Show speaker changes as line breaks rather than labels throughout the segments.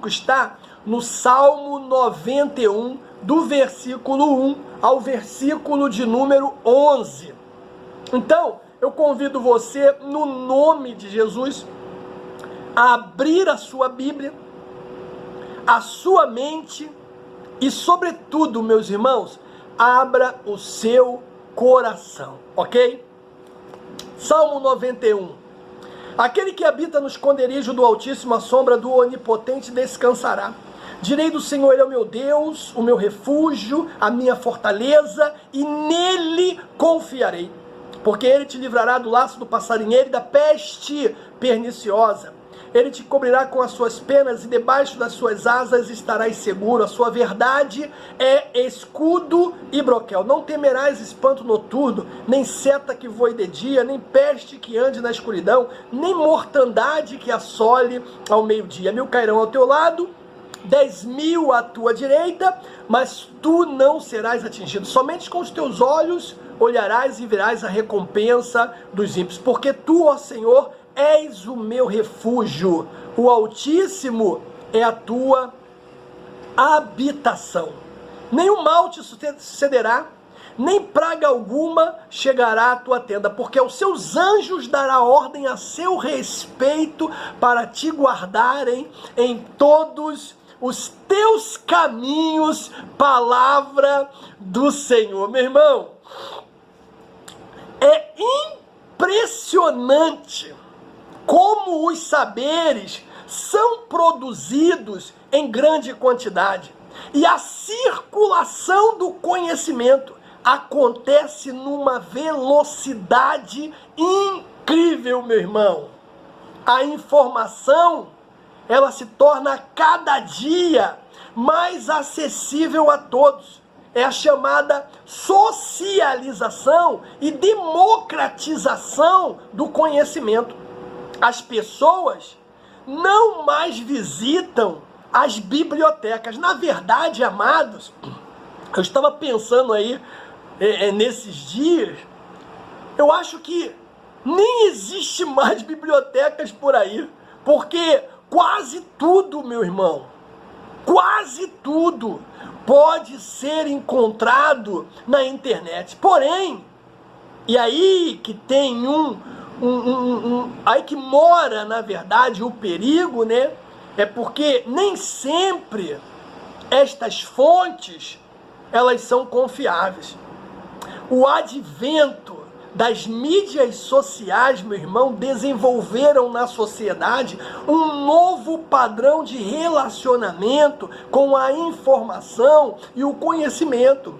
bíblico está no Salmo 91, do versículo 1 ao versículo de número 11. Então, eu convido você, no nome de Jesus, a abrir a sua Bíblia, a sua mente e, sobretudo, meus irmãos, abra o seu coração, ok? Salmo 91. Aquele que habita no esconderijo do Altíssimo, à sombra do Onipotente, descansará. Direi do Senhor, Ele é o meu Deus, o meu refúgio, a minha fortaleza, e nele confiarei. Porque Ele te livrará do laço do passarinheiro e da peste perniciosa. Ele te cobrirá com as suas penas e debaixo das suas asas estarás seguro. A sua verdade é escudo e broquel. Não temerás espanto noturno, nem seta que voe de dia, nem peste que ande na escuridão, nem mortandade que assole ao meio-dia. 1000 cairão ao teu lado, 10.000 à tua direita, mas tu não serás atingido. Somente com os teus olhos olharás e verás a recompensa dos ímpios. Porque tu, ó Senhor, és o meu refúgio, o Altíssimo é a tua habitação. Nenhum mal te sucederá, nem praga alguma chegará à tua tenda, porque aos seus anjos dará ordem a seu respeito para te guardarem em todos os teus caminhos. Palavra do Senhor. Meu irmão, é impressionante como os saberes são produzidos em grande quantidade. E a circulação do conhecimento acontece numa velocidade incrível, meu irmão. A informação, ela se torna a cada dia mais acessível a todos. É a chamada socialização e democratização do conhecimento. As pessoas não mais visitam as bibliotecas. Na verdade, amados, eu estava pensando aí nesses dias, eu acho que nem existe mais bibliotecas por aí, porque quase tudo, meu irmão, quase tudo pode ser encontrado na internet. Porém, e aí que tem aí que mora, na verdade, o perigo, né? É porque nem sempre estas fontes, elas são confiáveis. O advento das mídias sociais, meu irmão, desenvolveram na sociedade um novo padrão de relacionamento com a informação e o conhecimento.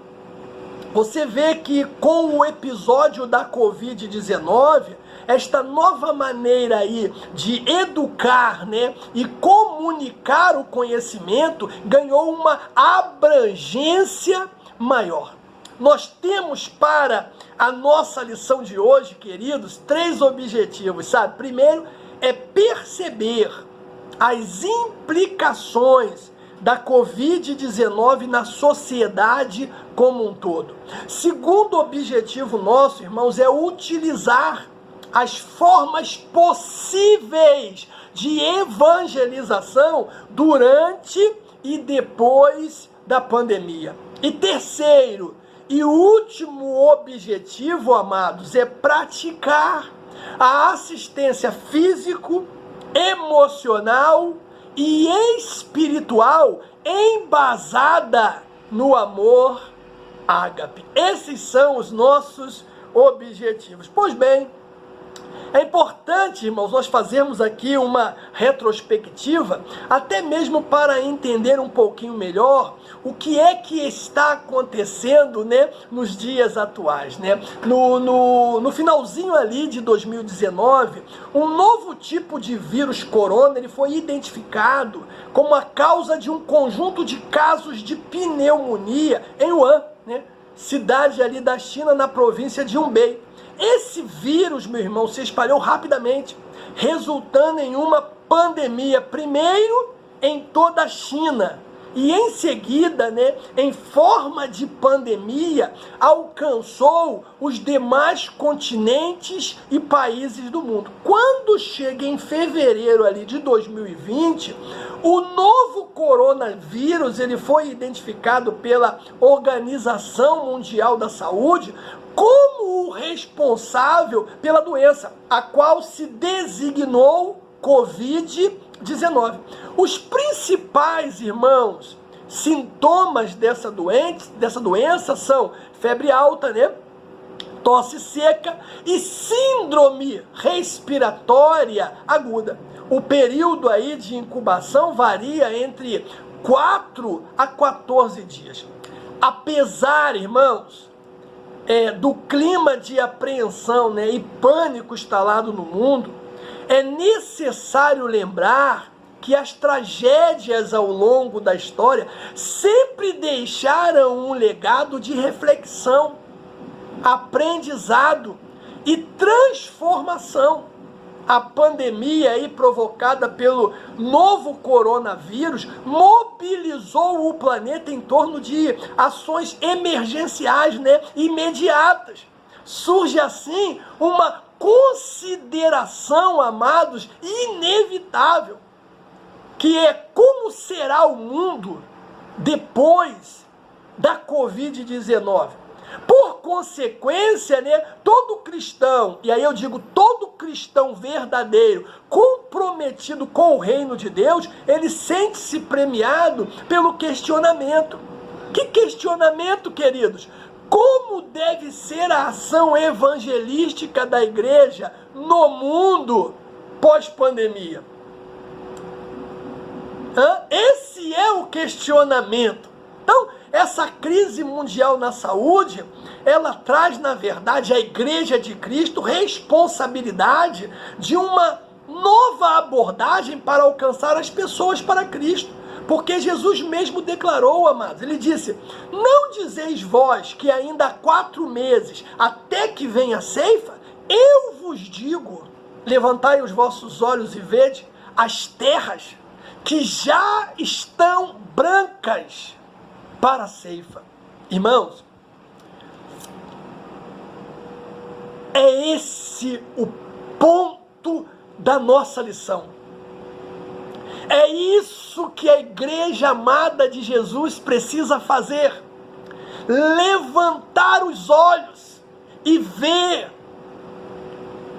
Você vê que com o episódio da Covid-19, esta nova maneira aí de educar, né, e comunicar o conhecimento ganhou uma abrangência maior. Nós temos para a nossa lição de hoje, queridos, 3 objetivos, sabe? Primeiro é perceber as implicações da Covid-19 na sociedade como um todo. Segundo objetivo nosso, irmãos, é utilizar as formas possíveis de evangelização durante e depois da pandemia. E terceiro e último objetivo, amados, é praticar a assistência físico, emocional e espiritual embasada no amor ágape. Esses são os nossos objetivos. Pois bem, é importante, irmãos, nós fazermos aqui uma retrospectiva, até mesmo para entender um pouquinho melhor o que é que está acontecendo, né, nos dias atuais, né? No finalzinho ali de 2019, um novo tipo de vírus corona, ele foi identificado como a causa de um conjunto de casos de pneumonia em Wuhan, né? Cidade ali da China, na província de Hubei. Esse vírus, meu irmão, se espalhou rapidamente, resultando em uma pandemia, primeiro em toda a China e em seguida, né, em forma de pandemia, alcançou os demais continentes e países do mundo. Quando chega em fevereiro ali de 2020, o novo coronavírus, ele foi identificado pela Organização Mundial da Saúde como o responsável pela doença, a qual se designou Covid-19. Os principais, irmãos, sintomas dessa doença são febre alta, né? Tosse seca e síndrome respiratória aguda. O período aí de incubação varia entre 4 a 14 dias. Apesar, irmãos, do clima de apreensão, né, e pânico instalado no mundo, é necessário lembrar que as tragédias ao longo da história sempre deixaram um legado de reflexão, aprendizado e transformação. A pandemia aí provocada pelo novo coronavírus mobilizou o planeta em torno de ações emergenciais, né, imediatas. Surge assim uma consideração, amados, inevitável, que é como será o mundo depois da Covid-19. Por consequência, né, todo cristão, e aí eu digo todo cristão verdadeiro, comprometido com o reino de Deus, ele sente-se premiado pelo questionamento. Que questionamento, queridos? Como deve ser a ação evangelística da igreja no mundo pós-pandemia? Esse é o questionamento. Então, essa crise mundial na saúde, ela traz, na verdade, à Igreja de Cristo responsabilidade de uma nova abordagem para alcançar as pessoas para Cristo. Porque Jesus mesmo declarou, amados, ele disse: não dizeis vós que ainda há 4 meses até que venha a ceifa? Eu vos digo, levantai os vossos olhos e vede as terras que já estão brancas para a ceifa. Irmãos, é esse o ponto da nossa lição. É isso que a igreja amada de Jesus precisa fazer. Levantar os olhos e ver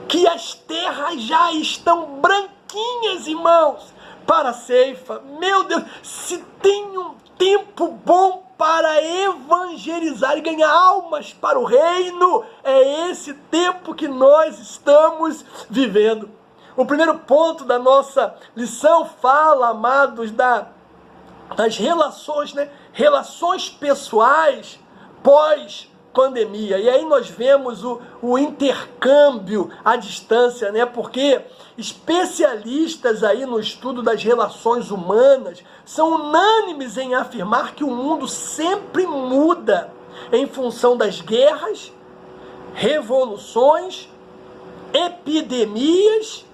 que as terras já estão branquinhas, irmãos, para a ceifa. Meu Deus, se tem um tempo bom para evangelizar e ganhar almas para o reino, é esse tempo que nós estamos vivendo. O primeiro ponto da nossa lição fala, amados, das relações, né? Relações pessoais pós-pandemia. E aí nós vemos o intercâmbio à distância, né? Porque especialistas aí no estudo das relações humanas são unânimes em afirmar que o mundo sempre muda em função das guerras, revoluções, epidemias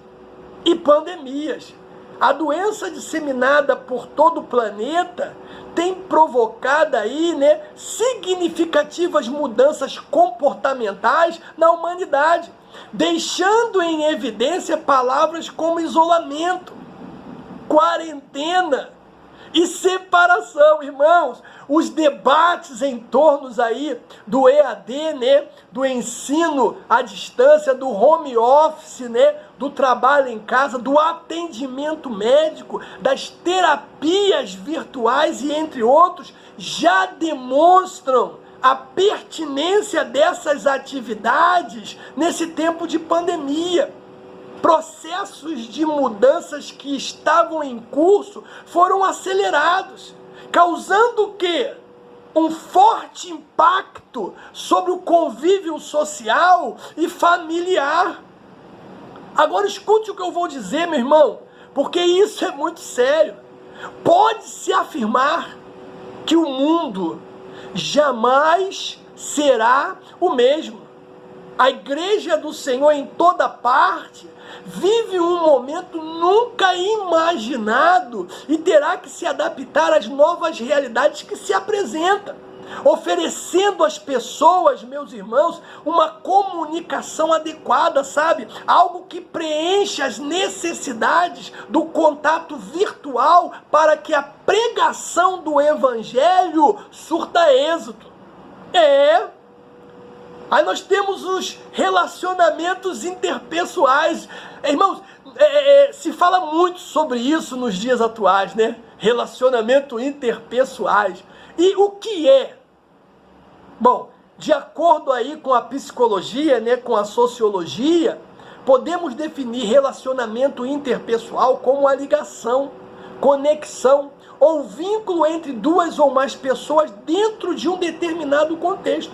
e pandemias. A doença disseminada por todo o planeta tem provocado aí, né, significativas mudanças comportamentais na humanidade, deixando em evidência palavras como isolamento, quarentena e separação. Irmãos, os debates em torno aí do EAD, né, do ensino à distância, do home office, né, do trabalho em casa, do atendimento médico, das terapias virtuais e entre outros, já demonstram a pertinência dessas atividades nesse tempo de pandemia. Processos de mudanças que estavam em curso foram acelerados, causando o quê? Um forte impacto sobre o convívio social e familiar. Agora escute o que eu vou dizer, meu irmão, porque isso é muito sério. Pode-se afirmar que o mundo jamais será o mesmo. A igreja do Senhor em toda parte vive um momento nunca imaginado e terá que se adaptar às novas realidades que se apresentam, oferecendo às pessoas, meus irmãos, uma comunicação adequada, sabe? Algo que preenche as necessidades do contato virtual para que a pregação do evangelho surta êxito. Aí nós temos os relacionamentos interpessoais. Irmãos, se fala muito sobre isso nos dias atuais, né? Relacionamento interpessoais. E o que é? Bom, de acordo aí com a psicologia, né, com a sociologia, podemos definir relacionamento interpessoal como a ligação, conexão ou vínculo entre duas ou mais pessoas dentro de um determinado contexto.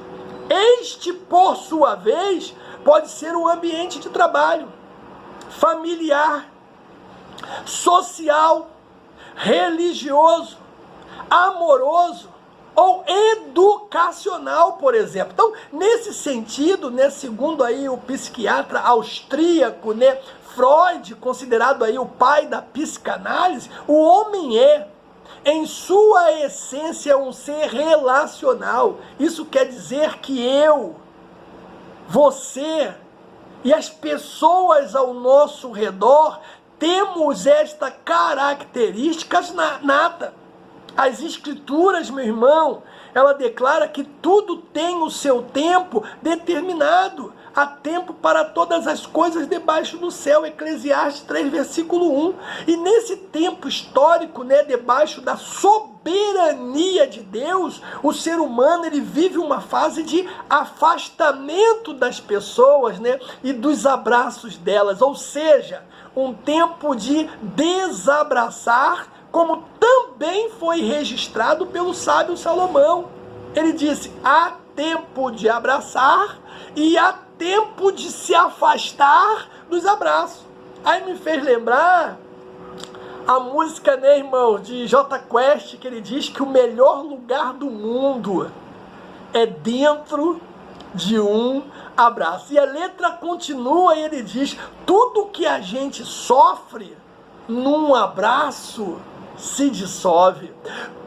Este, por sua vez, pode ser um ambiente de trabalho, familiar, social, religioso, amoroso ou educacional, por exemplo. Então, nesse sentido, né, segundo aí o psiquiatra austríaco, né, Freud, considerado aí o pai da psicanálise, o homem em sua essência, um ser relacional. Isso quer dizer que eu, você e as pessoas ao nosso redor temos esta característica nata. As escrituras, meu irmão, ela declara que tudo tem o seu tempo determinado. Há tempo para todas as coisas debaixo do céu. Eclesiastes 3, versículo 1. E nesse tempo histórico, né, debaixo da soberania de Deus, o ser humano ele vive uma fase de afastamento das pessoas, né, e dos abraços delas. Ou seja, um tempo de desabraçar, como também foi registrado pelo sábio Salomão. Ele disse: há tempo de abraçar e há tempo de se afastar dos abraços. Aí me fez lembrar a música, né, irmão, de Jota Quest, que ele diz que o melhor lugar do mundo é dentro de um abraço. E a letra continua e ele diz: tudo que a gente sofre num abraço se dissolve.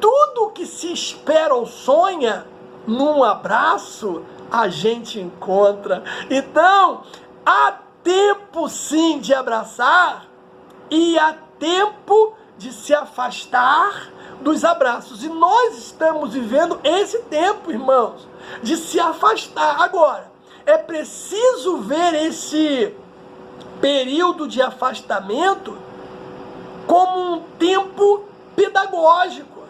Tudo que se espera ou sonha num abraço a gente encontra. Então, há tempo sim de abraçar e há tempo de se afastar dos abraços. E nós estamos vivendo esse tempo, irmãos, de se afastar. Agora, é preciso ver esse período de afastamento como um tempo pedagógico.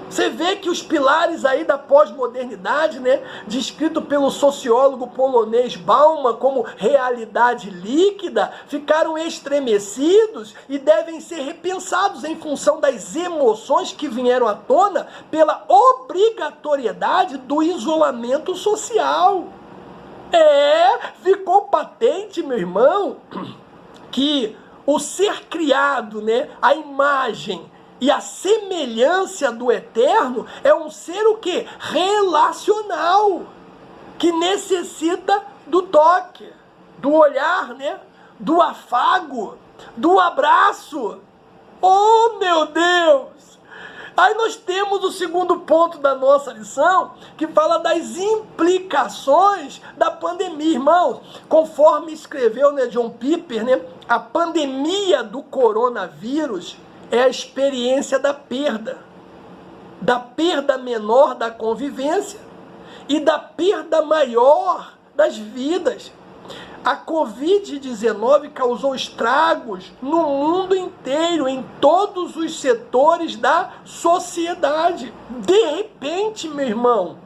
Você vê que os pilares aí da pós-modernidade, né, descrito pelo sociólogo polonês Bauman como realidade líquida, ficaram estremecidos e devem ser repensados em função das emoções que vieram à tona pela obrigatoriedade do isolamento social. Ficou patente, meu irmão, que o ser criado, né, a imagem e a semelhança do eterno é um ser o quê? Relacional, que necessita do toque, do olhar, né, do afago, do abraço. Oh, meu Deus! Aí nós temos o segundo ponto da nossa lição, que fala das implicações da pandemia, irmãos. Conforme escreveu, né, John Piper, né, a pandemia do coronavírus é a experiência da perda menor da convivência e da perda maior das vidas. A Covid-19 causou estragos no mundo inteiro, em todos os setores da sociedade. De repente, meu irmão,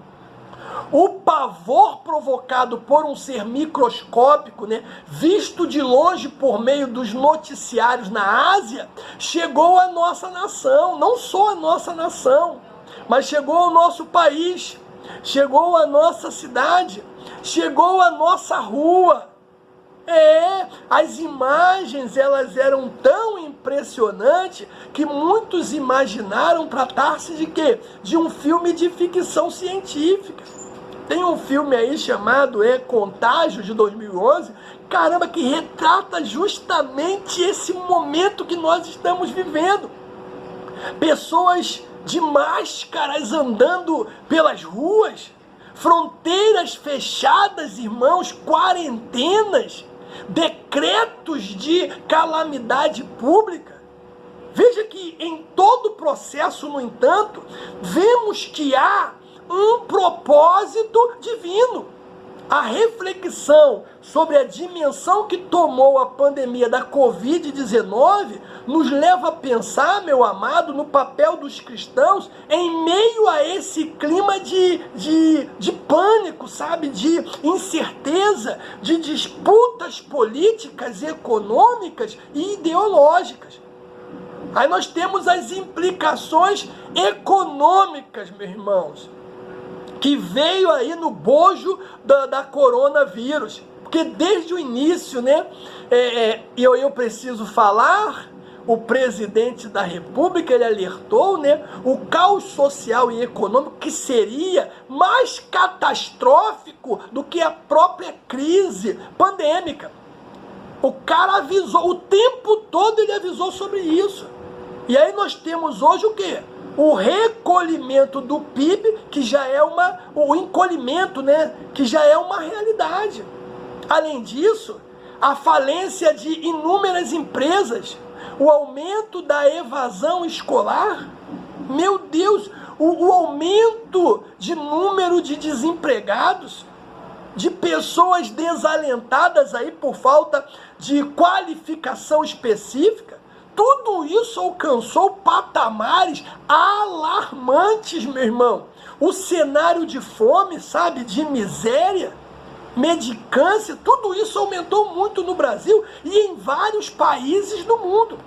o pavor provocado por um ser microscópico, né, visto de longe por meio dos noticiários na Ásia, chegou à nossa nação. Não só à nossa nação, mas chegou ao nosso país, chegou à nossa cidade, chegou à nossa rua. As imagens, elas eram tão impressionantes que muitos imaginaram tratar-se de quê? De um filme de ficção científica. Tem um filme aí chamado Contágio, de 2011, caramba, que retrata justamente esse momento que nós estamos vivendo. Pessoas de máscaras andando pelas ruas, fronteiras fechadas, irmãos, quarentenas, decretos de calamidade pública. Veja que em todo o processo, no entanto, vemos que há um propósito divino. A reflexão sobre a dimensão que tomou a pandemia da Covid-19 nos leva a pensar, meu amado, no papel dos cristãos em meio a esse clima de pânico, sabe? De incerteza, de disputas políticas, econômicas e ideológicas. Aí nós temos as implicações econômicas, meus irmãos, que veio aí no bojo da coronavírus. Porque desde o início, né, eu preciso falar, o presidente da República, ele alertou, né, o caos social e econômico que seria mais catastrófico do que a própria crise pandêmica. O cara avisou, o tempo todo ele avisou sobre isso. E aí nós temos hoje o quê? O recolhimento do PIB, que já é o encolhimento, né, que já é uma realidade. Além disso, a falência de inúmeras empresas, o aumento da evasão escolar, meu Deus, o aumento de número de desempregados, de pessoas desalentadas aí por falta de qualificação específica. Tudo isso alcançou patamares alarmantes, meu irmão. O cenário de fome, sabe, de miséria, mendicância, tudo isso aumentou muito no Brasil e em vários países do mundo.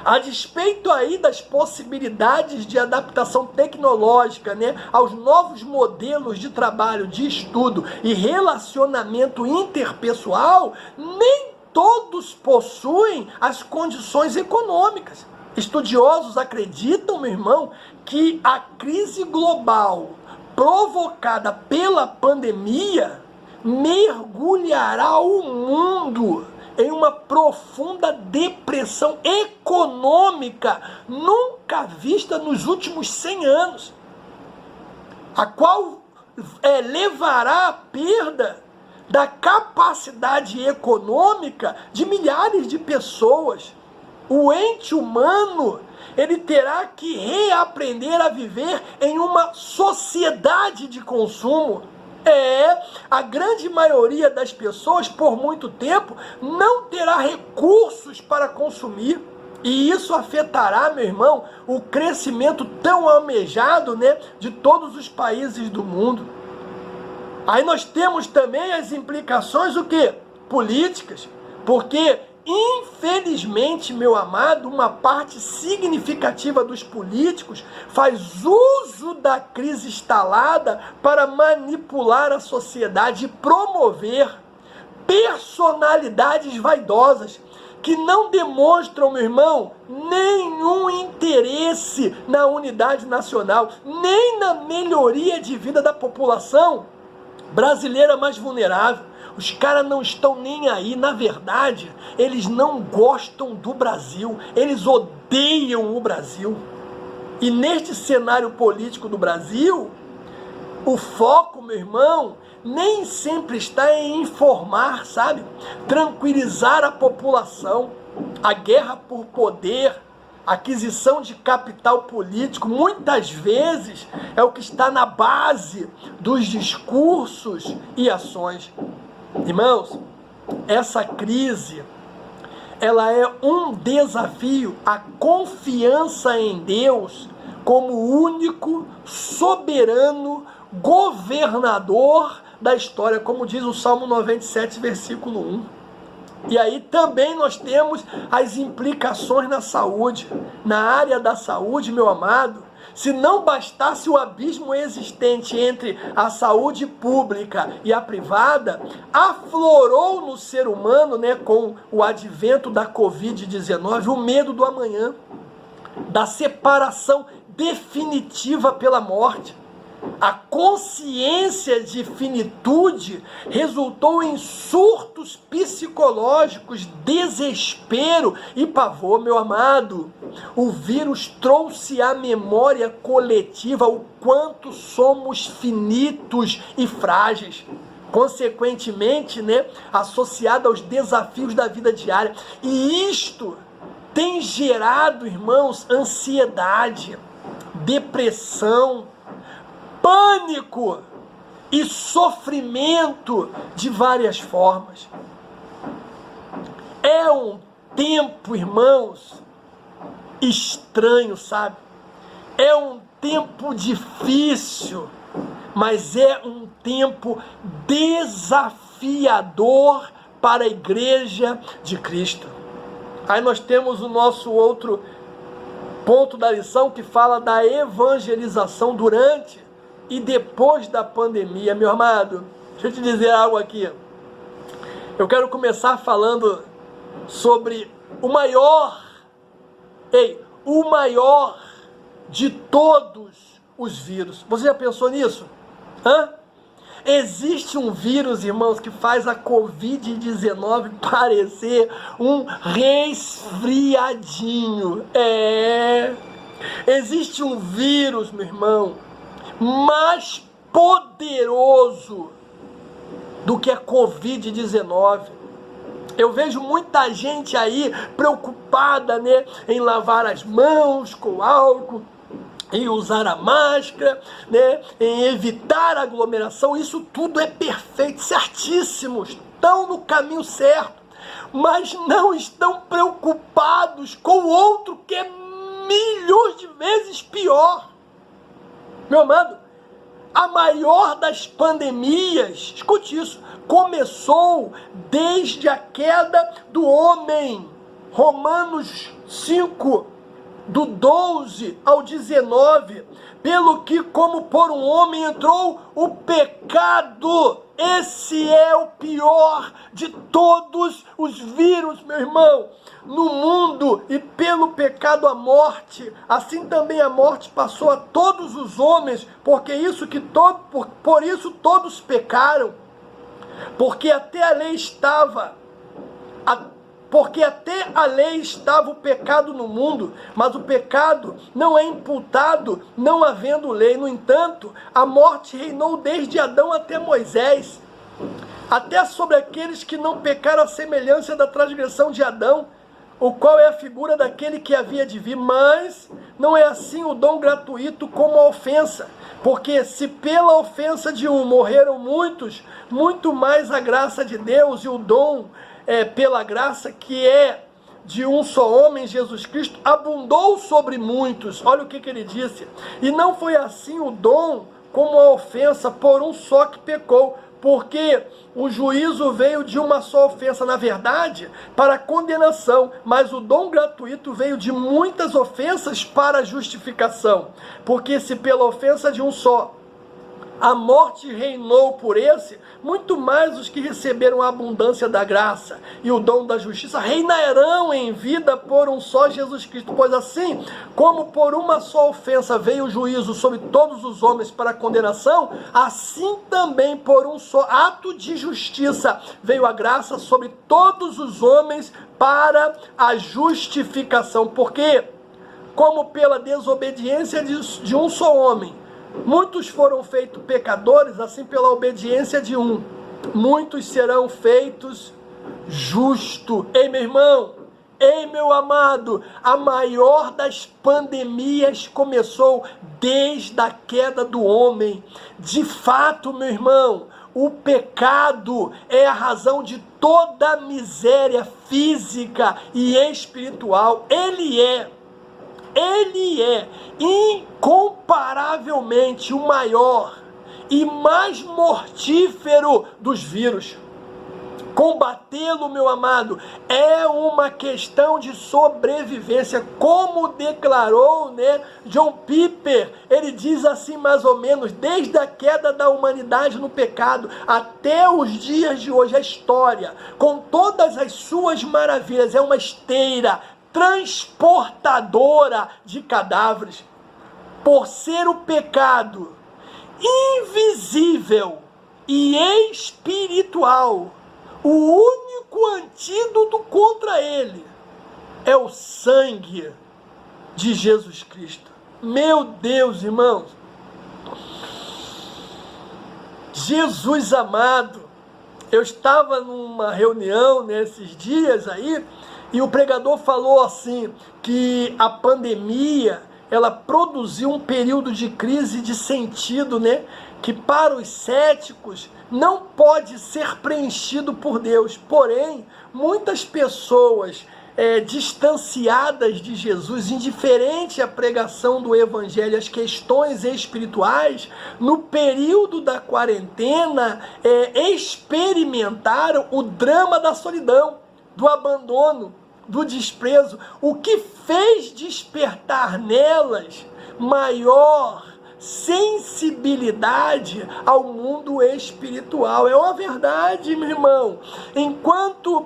A despeito aí das possibilidades de adaptação tecnológica, né, aos novos modelos de trabalho, de estudo e relacionamento interpessoal, nem todos possuem as condições econômicas. Estudiosos acreditam, meu irmão, que a crise global provocada pela pandemia mergulhará o mundo em uma profunda depressão econômica nunca vista nos últimos 100 anos, a qual levará à perda da capacidade econômica de milhares de pessoas. O ente humano, ele terá que reaprender a viver em uma sociedade de consumo. A grande maioria das pessoas, por muito tempo, não terá recursos para consumir. E isso afetará, meu irmão, o crescimento tão almejado, né, de todos os países do mundo. Aí nós temos também as implicações, o quê? Políticas. Porque, infelizmente, meu amado, uma parte significativa dos políticos faz uso da crise instalada para manipular a sociedade e promover personalidades vaidosas que não demonstram, meu irmão, nenhum interesse na unidade nacional, nem na melhoria de vida da população brasileira mais vulnerável. Os caras não estão nem aí. Na verdade, eles não gostam do Brasil. Eles odeiam o Brasil. E neste cenário político do Brasil, o foco, meu irmão, nem sempre está em informar, sabe? Tranquilizar a população. A guerra por poder, aquisição de capital político, muitas vezes é o que está na base dos discursos e ações. Irmãos, essa crise, ela é um desafio à confiança em Deus como único, soberano, governador da história, como diz o Salmo 97, versículo 1. E aí também nós temos as implicações na saúde. Na área da saúde, meu amado, se não bastasse o abismo existente entre a saúde pública e a privada, aflorou no ser humano, né, com o advento da Covid-19, o medo do amanhã, da separação definitiva pela morte. A consciência de finitude resultou em surtos psicológicos, desespero e pavor, meu amado. O vírus trouxe à memória coletiva o quanto somos finitos e frágeis. Consequentemente, associado aos desafios da vida diária. E isto tem gerado, irmãos, ansiedade, depressão, pânico e sofrimento de várias formas. É um tempo, irmãos, estranho, sabe? É um tempo difícil, mas é um tempo desafiador para a igreja de Cristo. Aí nós temos o nosso outro ponto da lição que fala da evangelização durante e depois da pandemia. Meu amado, deixa eu te dizer algo aqui. Eu quero começar falando sobre o maior de todos os vírus. Você já pensou nisso? Existe um vírus, irmãos, que faz a Covid-19 parecer um resfriadinho. Existe um vírus, meu irmão, mais poderoso do que a Covid-19. Eu vejo muita gente aí preocupada, em lavar as mãos com álcool, em usar a máscara, em evitar a aglomeração. Isso tudo é perfeito, certíssimo, estão no caminho certo, mas não estão preocupados com o outro que é milhões de vezes pior. Meu amado, a maior das pandemias, escute isso, começou desde a queda do homem. Romanos 5, do 12 ao 19, pelo que como por um homem entrou o pecado. Esse é o pior de todos os vírus, meu irmão, no mundo, e pelo pecado a morte, assim também a morte passou a todos os homens, por isso todos pecaram, porque até a lei estava o pecado no mundo, mas o pecado não é imputado, não havendo lei. No entanto, a morte reinou desde Adão até Moisés, até sobre aqueles que não pecaram à semelhança da transgressão de Adão, o qual é a figura daquele que havia de vir. Mas não é assim o dom gratuito como a ofensa, porque se pela ofensa de um morreram muitos, muito mais a graça de Deus e o dom pela graça que é de um só homem, Jesus Cristo, abundou sobre muitos. Olha o que ele disse. E não foi assim o dom como a ofensa, por um só que pecou, porque o juízo veio de uma só ofensa, na verdade, para a condenação, mas o dom gratuito veio de muitas ofensas para a justificação. Porque se pela ofensa de um só a morte reinou por esse, muito mais os que receberam a abundância da graça e o dom da justiça reinarão em vida por um só Jesus Cristo. Pois assim, como por uma só ofensa veio o juízo sobre todos os homens para a condenação, assim também por um só ato de justiça veio a graça sobre todos os homens para a justificação. Porque, como pela desobediência de um só homem, muitos foram feitos pecadores, assim pela obediência de um, muitos serão feitos justos. Ei, meu irmão, ei, meu amado, a maior das pandemias começou desde a queda do homem. De fato, meu irmão, o pecado é a razão de toda a miséria física e espiritual. Ele é incomparavelmente o maior e mais mortífero dos vírus. Combatê-lo, meu amado, é uma questão de sobrevivência, como declarou, John Piper. Ele diz assim, mais ou menos, desde a queda da humanidade no pecado até os dias de hoje, a história, com todas as suas maravilhas, é uma esteira transportadora de cadáveres. Por ser o pecado invisível e espiritual. O único antídoto contra ele é o sangue de Jesus Cristo. Meu Deus, irmãos. Jesus amado. Eu estava numa reunião nesses dias aí e o pregador falou assim, que a pandemia, ela produziu um período de crise de sentido, né? Que para os céticos não pode ser preenchido por Deus. Porém, muitas pessoas distanciadas de Jesus, indiferente à pregação do Evangelho, às questões espirituais, no período da quarentena, experimentaram o drama da solidão, do abandono, do desprezo, o que fez despertar nelas maior sensibilidade ao mundo espiritual. É uma verdade, meu irmão. Enquanto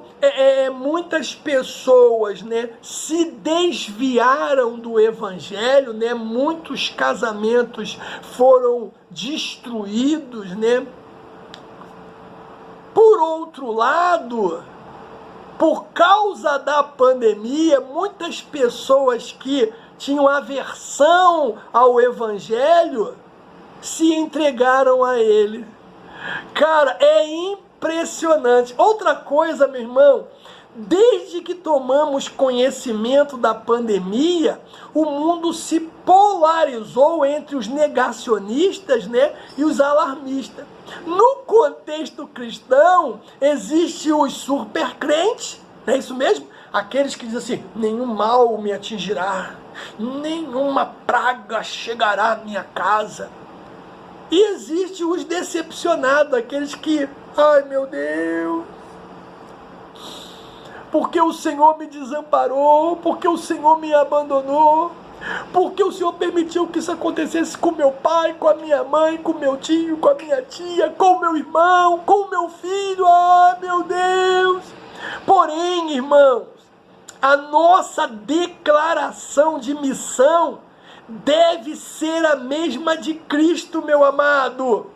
muitas pessoas, né, se desviaram do Evangelho, né, muitos casamentos foram destruídos, né? Por outro lado, por causa da pandemia, muitas pessoas que tinham aversão ao Evangelho se entregaram a ele. Cara, é impressionante. Outra coisa, meu irmão, desde que tomamos conhecimento da pandemia, o mundo se polarizou entre os negacionistas, né, e os alarmistas. No contexto cristão, existe os supercrentes, não é isso mesmo? Aqueles que dizem assim, nenhum mal me atingirá, nenhuma praga chegará à minha casa. E existe os decepcionados, aqueles que, ai meu Deus, porque o Senhor me desamparou, porque o Senhor me abandonou, porque o Senhor permitiu que isso acontecesse com meu pai, com a minha mãe, com meu tio, com a minha tia, com o meu irmão, com o meu filho, ai meu Deus. Porém, irmãos, a nossa declaração de missão deve ser a mesma de Cristo, meu amado.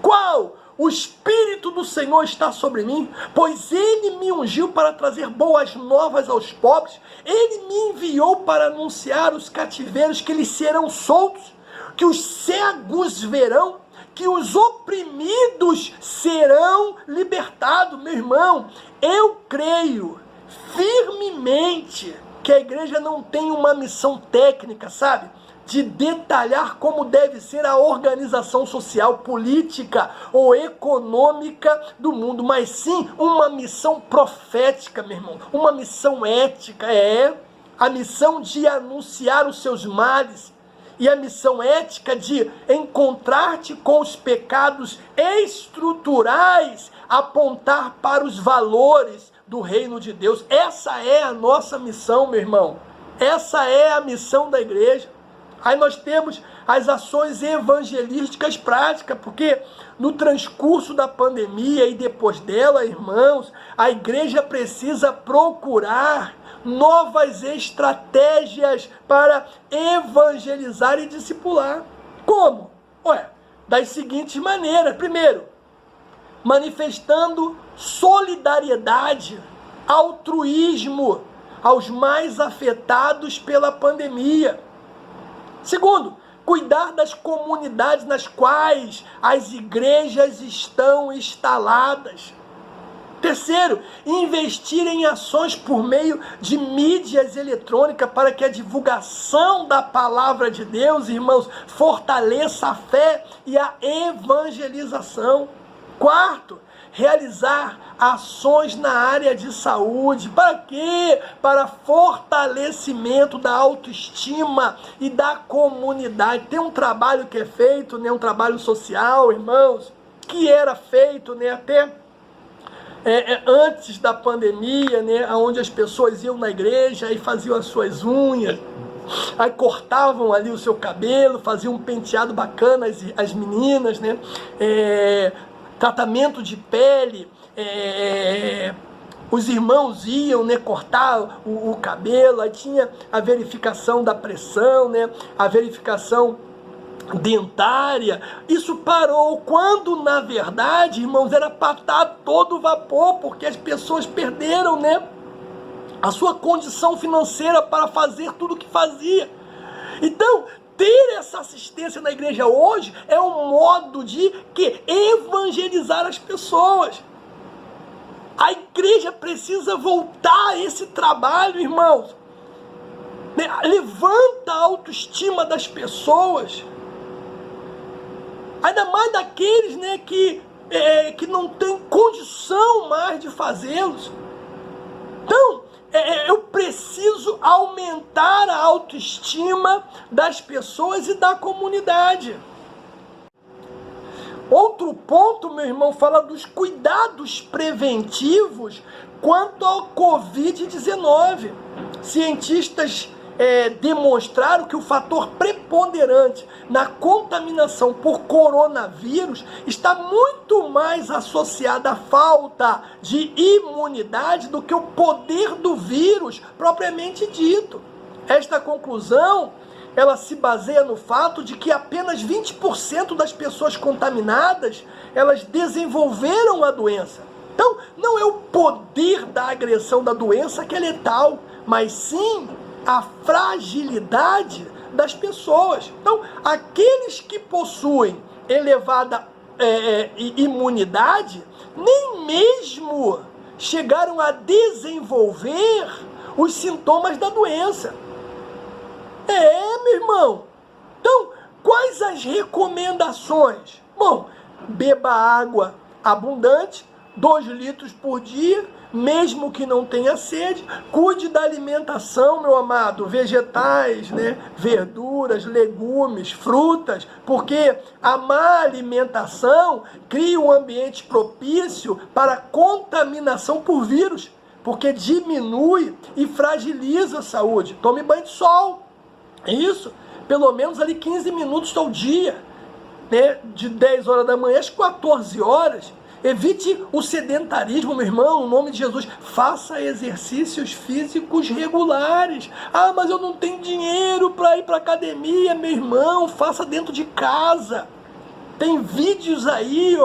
Qual? O Espírito do Senhor está sobre mim, pois Ele me ungiu para trazer boas novas aos pobres. Ele me enviou para anunciar os cativeiros que eles serão soltos, que os cegos verão, que os oprimidos serão libertados. Meu irmão, eu creio firmemente que a igreja não tem uma missão técnica, sabe? De detalhar como deve ser a organização social, política ou econômica do mundo, mas sim uma missão profética, meu irmão, uma missão ética, a missão de anunciar os seus males, e a missão ética de encontrar-te com os pecados estruturais, apontar para os valores do reino de Deus. Essa é a nossa missão, meu irmão. Essa é a missão da igreja. Aí nós temos as ações evangelísticas práticas, porque no transcurso da pandemia e depois dela, irmãos, a igreja precisa procurar novas estratégias para evangelizar e discipular. Como? Das seguintes maneiras. Primeiro, manifestando solidariedade, altruísmo aos mais afetados pela pandemia. Segundo, cuidar das comunidades nas quais as igrejas estão instaladas. Terceiro, investir em ações por meio de mídias eletrônicas para que a divulgação da palavra de Deus, irmãos, fortaleça a fé e a evangelização. Quarto, realizar ações na área de saúde. Para quê? Para fortalecimento da autoestima e da comunidade. Tem um trabalho que é feito, né, um trabalho social, irmãos, que era feito, né, até antes da pandemia, né, onde as pessoas iam na igreja e faziam as suas unhas, aí cortavam ali o seu cabelo, faziam um penteado bacana, as meninas, né, tratamento de pele, os irmãos iam, né, cortar o cabelo, aí tinha a verificação da pressão, né, a verificação dentária, isso parou, quando na verdade, irmãos, era para estar todo vapor, porque as pessoas perderam, né, a sua condição financeira para fazer tudo o que fazia. Então, ter essa assistência na igreja hoje é um modo de evangelizar as pessoas. A igreja precisa voltar a esse trabalho, irmãos. Levanta a autoestima das pessoas. Ainda mais daqueles, né, que não tem condição mais de fazê-los. Então, eu preciso aumentar a autoestima das pessoas e da comunidade. Outro ponto, meu irmão, fala dos cuidados preventivos quanto ao Covid-19. Cientistas demonstraram que o fator preponderante na contaminação por coronavírus está muito mais associado à falta de imunidade do que o poder do vírus propriamente dito. Esta conclusão, ela se baseia no fato de que apenas 20% das pessoas contaminadas, elas desenvolveram a doença. Então, não é o poder da agressão da doença que é letal, mas sim a fragilidade das pessoas. Então, aqueles que possuem elevada imunidade, nem mesmo chegaram a desenvolver os sintomas da doença. Meu irmão. Então, quais as recomendações? Bom, beba água abundante, 2 litros por dia, mesmo que não tenha sede. Cuide da alimentação, meu amado, vegetais, né? Verduras, legumes, frutas, porque a má alimentação cria um ambiente propício para contaminação por vírus, porque diminui e fragiliza a saúde. Tome banho de sol, isso, pelo menos ali 15 minutos ao dia, né? De 10 horas da manhã às 14 horas. Evite o sedentarismo, meu irmão, no nome de Jesus. Faça exercícios físicos regulares. Ah, mas eu não tenho dinheiro para ir para academia, meu irmão. Faça dentro de casa. Tem vídeos aí,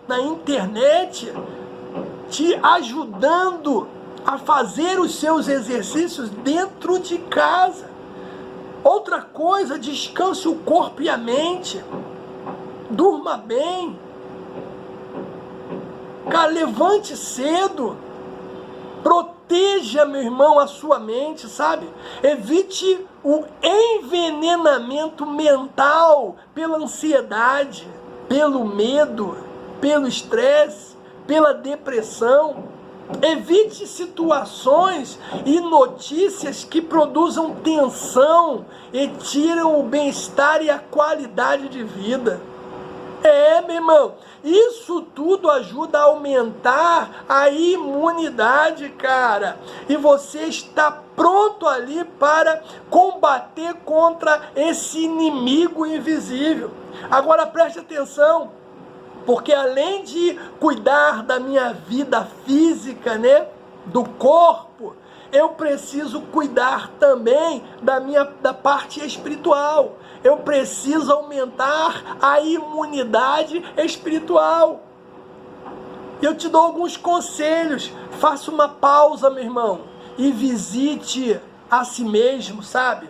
na internet, te ajudando a fazer os seus exercícios dentro de casa. Outra coisa, descanse o corpo e a mente. Durma bem. Cara, levante cedo, proteja, meu irmão, a sua mente, sabe? Evite o envenenamento mental pela ansiedade, pelo medo, pelo estresse, pela depressão. Evite situações e notícias que produzam tensão e tiram o bem-estar e a qualidade de vida. Meu irmão, isso tudo ajuda a aumentar a imunidade, cara. E você está pronto ali para combater contra esse inimigo invisível. Agora preste atenção, porque além de cuidar da minha vida física, né, do corpo, eu preciso cuidar também da parte espiritual. Eu preciso aumentar a imunidade espiritual. Eu te dou alguns conselhos. Faça uma pausa, meu irmão, e visite a si mesmo, sabe?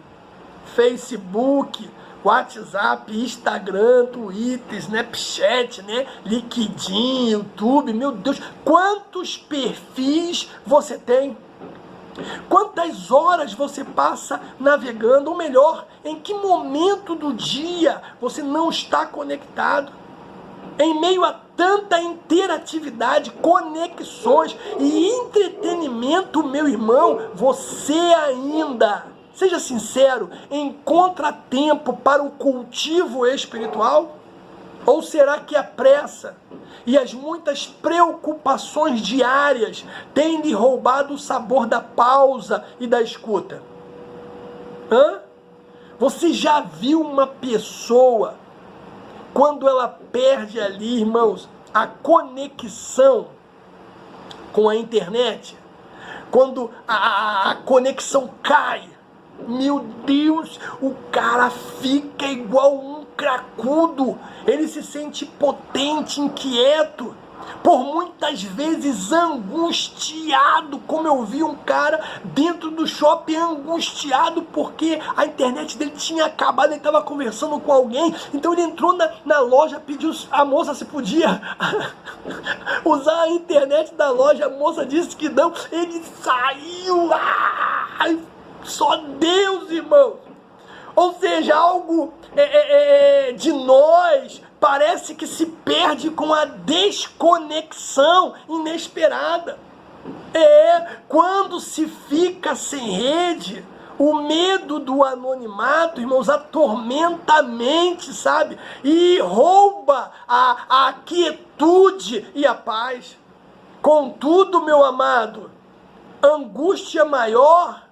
Facebook, WhatsApp, Instagram, Twitter, Snapchat, né? LinkedIn, YouTube. Meu Deus, quantos perfis você tem? Quantas horas você passa navegando? Ou melhor, em que momento do dia você não está conectado? Em meio a tanta interatividade, conexões e entretenimento, meu irmão, você ainda, seja sincero, encontra tempo para o cultivo espiritual? Ou será que a pressa e as muitas preocupações diárias têm lhe roubado o sabor da pausa e da escuta? Você já viu uma pessoa, quando ela perde ali, irmãos, a conexão com a internet? Quando a conexão cai, meu Deus, o cara fica igual um cracudo, ele se sente potente, inquieto, por muitas vezes angustiado, como eu vi um cara dentro do shopping angustiado porque a internet dele tinha acabado, ele estava conversando com alguém, então ele entrou na loja, pediu a moça se podia usar a internet da loja, a moça disse que não, ele saiu, só Deus, irmão. Ou seja, algo de nós parece que se perde com a desconexão inesperada. Quando se fica sem rede, o medo do anonimato, irmãos, atormenta a mente, sabe? E rouba a quietude e a paz. Contudo, meu amado, angústia maior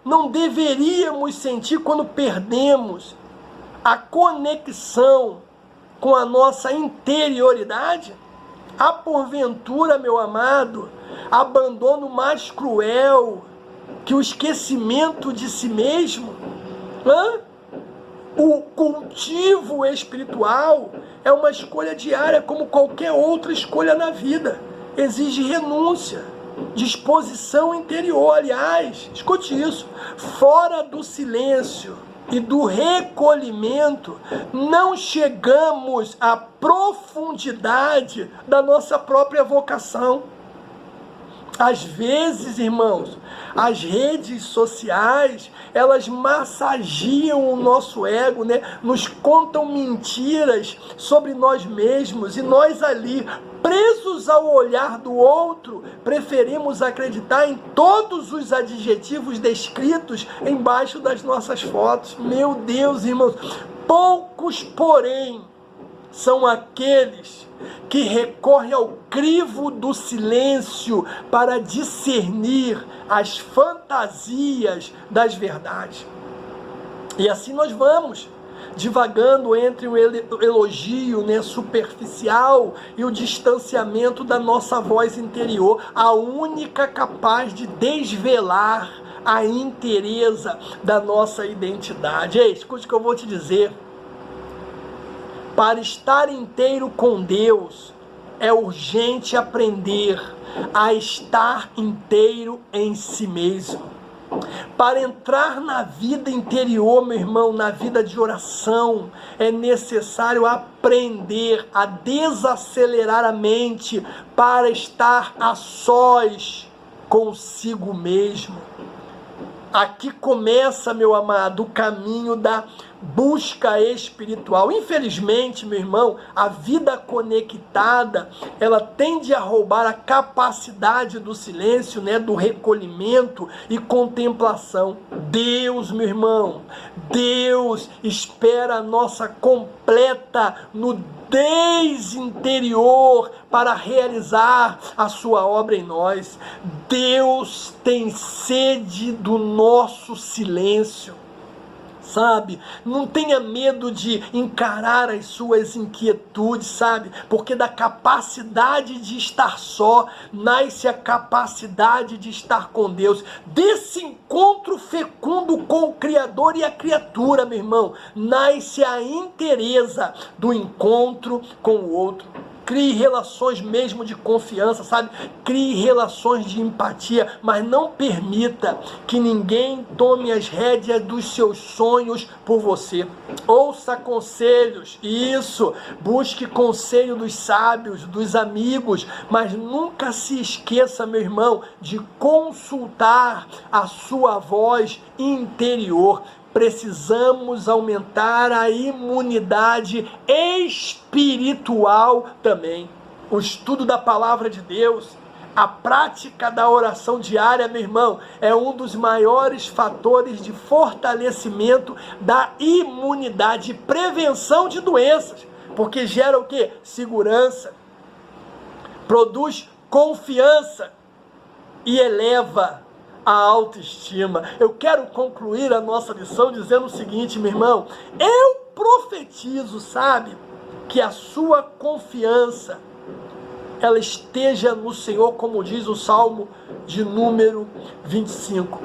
não deveríamos sentir quando perdemos a conexão com a nossa interioridade? Há porventura, meu amado, abandono mais cruel que o esquecimento de si mesmo? O cultivo espiritual é uma escolha diária, como qualquer outra escolha na vida. Exige renúncia, disposição interior. Aliás, escute isso, fora do silêncio e do recolhimento, não chegamos à profundidade da nossa própria vocação. Às vezes, irmãos, as redes sociais, elas massagiam o nosso ego, nos contam mentiras sobre nós mesmos, e nós ali, presos ao olhar do outro, preferimos acreditar em todos os adjetivos descritos embaixo das nossas fotos. Meu Deus, irmãos, poucos, porém, são aqueles que recorrem ao crivo do silêncio para discernir as fantasias das verdades. E assim nós vamos, divagando entre o elogio superficial e o distanciamento da nossa voz interior, a única capaz de desvelar a inteireza da nossa identidade. Escute o que eu vou te dizer. Para estar inteiro com Deus, é urgente aprender a estar inteiro em si mesmo. Para entrar na vida interior, meu irmão, na vida de oração, é necessário aprender a desacelerar a mente para estar a sós consigo mesmo. Aqui começa, meu amado, o caminho da busca espiritual. Infelizmente, meu irmão, a vida conectada, ela tende a roubar a capacidade do silêncio, do recolhimento e contemplação. Deus, meu irmão, Deus espera a nossa completa nudez interior para realizar a sua obra em nós. Deus tem sede do nosso silêncio. Sabe, não tenha medo de encarar as suas inquietudes, sabe, porque da capacidade de estar só, nasce a capacidade de estar com Deus. Desse encontro fecundo com o Criador e a criatura, meu irmão, nasce a inteireza do encontro com o outro. Crie relações mesmo de confiança, sabe? Crie relações de empatia, mas não permita que ninguém tome as rédeas dos seus sonhos por você. Ouça conselhos, isso, busque conselho dos sábios, dos amigos, mas nunca se esqueça, meu irmão, de consultar a sua voz interior. Precisamos aumentar a imunidade espiritual também. O estudo da palavra de Deus, a prática da oração diária, meu irmão, é um dos maiores fatores de fortalecimento da imunidade e prevenção de doenças, porque gera o quê? Segurança, produz confiança e eleva a autoestima. Eu quero concluir a nossa lição dizendo o seguinte, meu irmão, eu profetizo, sabe, que a sua confiança, ela esteja no Senhor, como diz o Salmo de número 25,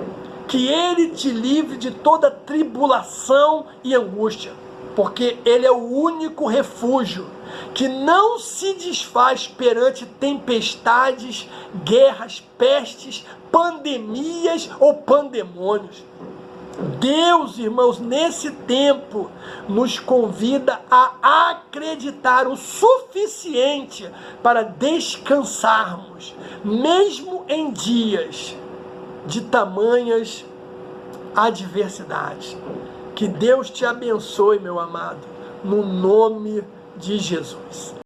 que Ele te livre de toda tribulação e angústia. porque Ele é o único refúgio que não se desfaz perante tempestades, guerras, pestes, pandemias ou pandemônios. Deus, irmãos, nesse tempo, nos convida a acreditar o suficiente para descansarmos, mesmo em dias de tamanhas adversidades. Que Deus te abençoe, meu amado, no nome de Jesus.